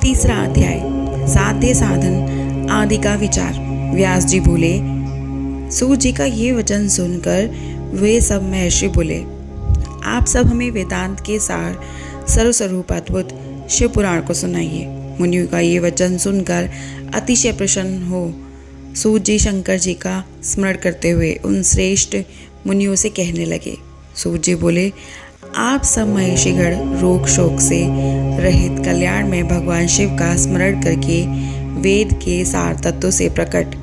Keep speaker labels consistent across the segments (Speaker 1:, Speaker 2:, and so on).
Speaker 1: तीसरा अध्याय, साध्य साधन आदि का विचार। व्यास जी बोले। सूत जी का ये वचन सुनकर वे सब महर्षि बोले, आप सब हमें वेदांत के सार सर्वस्वरूप अद्भुत शिव पुराण को सुनाइए। मुनियों का ये वचन सुनकर अतिशय प्रसन्न हो सूत जी शंकर जी का स्मरण करते हुए उन श्रेष्ठ मुनियों से कहने लगे। सूत जी बोले, आप सब महर्षिगण रोग शोक से रहित कल्याण में भगवान शिव का स्मरण करके वेद के सार तत्व से प्रकट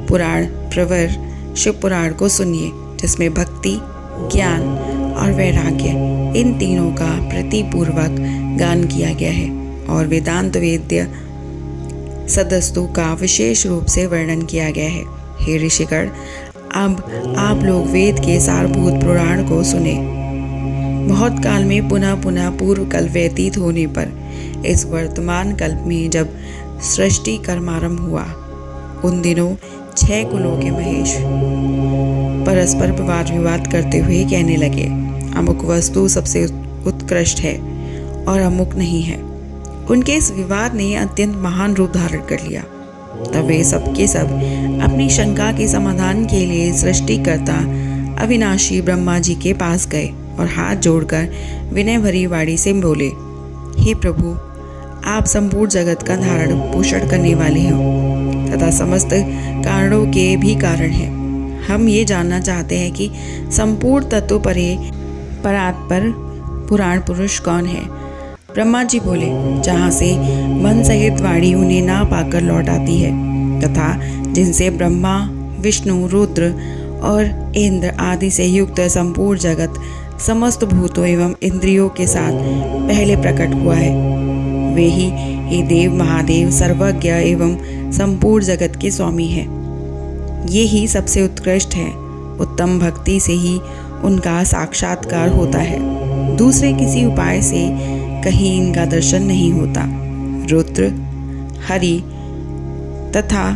Speaker 1: पुराण प्रवर शिव पुराण को सुनिए, जिसमें भक्ति, ज्ञान और वैराग्य इन तीनों का प्रतिपूर्वक गान किया गया है और वेदांत वेद्य सदस्तु का विशेष रूप से वर्णन किया गया है। हे ऋषिगण, अब आप लोग वेद के सारभूत पुराण को सुने। बहुत काल में पुनः पुनः पूर्व कल्प व्यतीत होने पर इस वर्तमान कल्प में जब सृष्टि कर्मारंभ हुआ, उन दिनों 6 कुलों के महेश परस्पर वाद विवाद करते हुए कहने लगे, अमुक वस्तु सबसे उत्कृष्ट है और अमुक नहीं है। उनके इस विवाद ने अत्यंत महान रूप धारण कर लिया। तब वे सब के सब अपनी शंका के समाधान के लिए सृष्टिकर्ता अविनाशी ब्रह्मा जी के पास गए और हाथ जोड़कर विनय भरी वाणी से बोले, हे प्रभु, आप संपूर्ण जगत का धारण पोषण करने वाले हो तथा समस्त कारणों के भी कारण हैं। हम ये जानना चाहते हैं कि संपूर्ण तत्व परे परात्पर पुराण पुरुष कौन है। ब्रह्मा जी बोले, जहाँ से मन सहित वाणी उन्हें ना पाकर लौट आती है तथा जिनसे ब्रह्मा, विष्णु, रुद्र और इंद्र आदि से युक्त संपूर्ण जगत समस्त भूतों एवं इंद्रियों के साथ पहले प्रकट हुआ है, वे ही हे देव महादेव सर्वज्ञ एवं संपूर्ण जगत के स्वामी हैं। ये ही सबसे उत्कृष्ट है। उत्तम भक्ति से ही उनका साक्षात्कार होता है, दूसरे किसी उपाय से कहीं इनका दर्शन नहीं होता। रुद्र, हरि तथा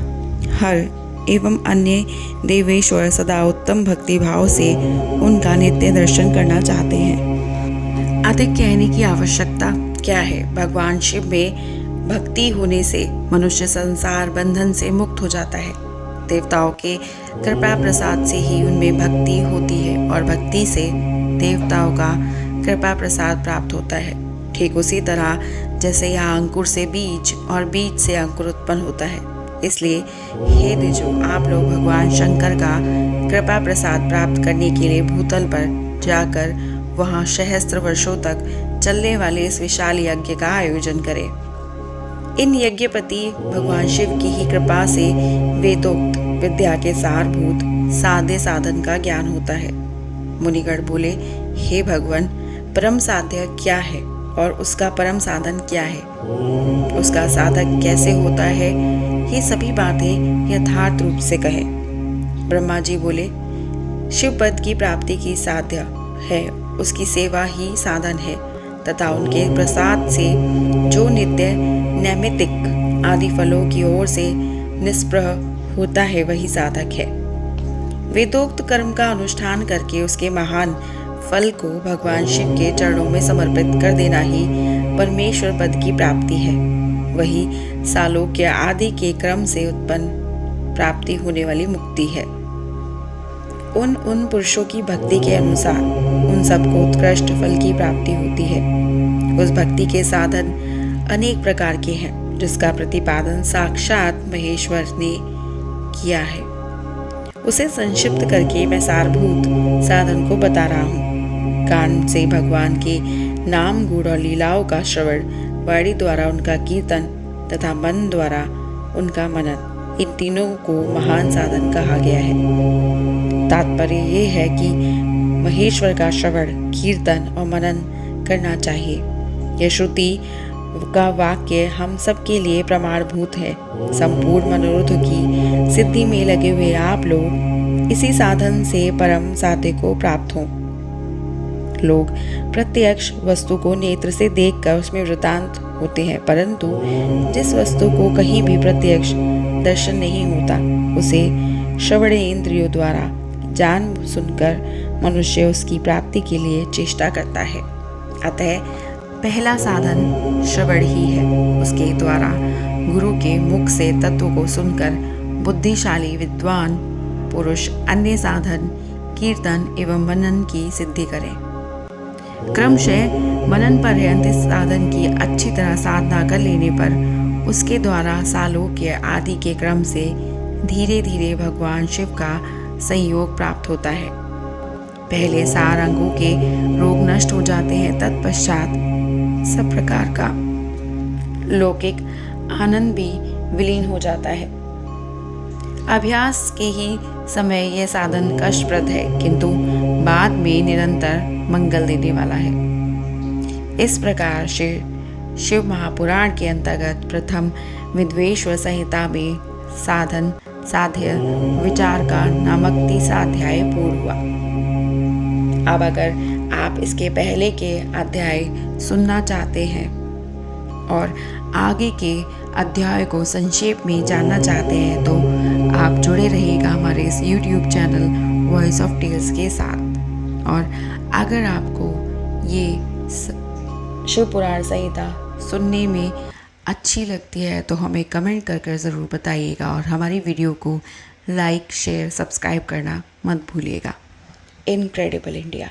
Speaker 1: हर एवं अन्य देवेश्वर सदा उत्तम भक्ति भाव से उनका नित्य दर्शन करना चाहते हैं। अधिक कहने की आवश्यकता क्या है। भगवान शिव में भक्ति होने से मनुष्य संसार बंधन से मुक्त हो जाता है। देवताओं के कृपा प्रसाद से ही उनमें भक्ति होती है और भक्ति से देवताओं का कृपा प्रसाद प्राप्त होता है। ठीक उसी तरह जैसे यहाँ अंकुर से बीज और बीज से अंकुर उत्पन्न होता है। इसलिए हे द्विजो, आप लोग भगवान शंकर का कृपा प्रसाद प्राप्त करने के लिए भूतल पर जाकर वहाँ सहस्त्र वर्षों तक चलने वाले इस विशाल यज्ञ का आयोजन करें। इन यज्ञपति भगवान शिव की ही कृपा से वेदोक्त विद्या के सारभूत साध्य साधन का ज्ञान होता है। मुनिगण बोले, हे भगवान, परम साध्य क्या है और उसका परम साधन क्या है, उसका साधक कैसे होता है, ये सभी बातें यथार्थ रूप से कहें। ब्रह्मा जी बोले, शिव पद की प्राप्ति की साध्य है, उसकी सेवा ही साधन है तथा उनके प्रसाद से जो नित्य नैमित्तिक आदि फलों की ओर से निष्प्रह होता है वही साधक है। वेदोक्त कर्म का अनुष्ठान करके उसके महान फल को भगवान शिव के चरणों में समर्पित कर देना ही परमेश्वर पद की प्राप्ति है। वही सालोक्य आदि के क्रम से उत्पन्न प्राप्ति होने वाली मुक्ति है। उन पुरुषों की भक्ति के अनुसार उन सबको उत्कृष्ट फल की प्राप्ति होती है। उस भक्ति के साधन अनेक प्रकार के हैं, जिसका प्रतिपादन साक्षात महेश्वर ने किया है। उसे संक्षिप्त करके मैं सारभूत साधन को बता रहा हूँ। कान से भगवान के नाम, गुण और लीलाओं का श्रवण, वाणी द्वारा उनका कीर्तन तथा मन द्वारा उनका मनन, इन तीनों को महान साधन कहा गया है। तात्पर्य ये है कि महेश्वर का श्रवण, कीर्तन और मनन करना चाहिए। यह श्रुति का वाक्य हम सबके लिए प्रमाणभूत है। संपूर्ण मनोरथ की सिद्धि में लगे हुए आप लोग इसी साधन से परम साध्य को प्राप्त हों। लोग प्रत्यक्ष वस्तु को नेत्र से देखकर उसमें वृतांत होते हैं, परंतु जिस वस्तु को कहीं भी प्रत्यक्ष दर्शन नहीं होता, उसे श्रवण इंद्रियों द्वारा जान सुनकर मनुष्य उसकी प्राप्ति के लिए चेष्टा करता है। अतः पहला साधन श्रवण ही है। उसके द्वारा गुरु के मुख से तत्व को सुनकर बुद्धिशाली विद्वान पुरुष अन्य साधन कीर्तन एवं मनन की सिद्धि करें। क्रमशः मनन पर्यंत इस साधन की अच्छी तरह साधना कर लेने पर उसके द्वारा सालोक्य आदि के क्रम से धीरे धीरे भगवान शिव का संयोग प्राप्त होता है। पहले सार अंगों के रोग नष्ट हो जाते हैं, तत्पश्चात सब प्रकार का लौकिक आनंद भी विलीन हो जाता है। अभ्यास के ही समय यह साधन कष्टप्रद है, किंतु बाद में निरंतर मंगल देने वाला है। इस प्रकार शिव महापुराण के अंतर्गत प्रथम विद्वेश्वर संहिता में साधन साध्य विचार का नामक 30 अध्याय पूर्ण हुआ। अब अगर आप इसके पहले के अध्याय सुनना चाहते हैं और आगे के अध्याय को संक्षेप में जानना चाहते हैं तो आप जुड़े रहिएगा हमारे इस YouTube channel Voice of Tales के साथ। और अगर आपको ये शिव पुराण संहिता सुनने में अच्छी लगती है तो हमें कमेंट कर ज़रूर बताइएगा और हमारी वीडियो को लाइक शेयर सब्सक्राइब करना मत भूलिएगा। Incredible India.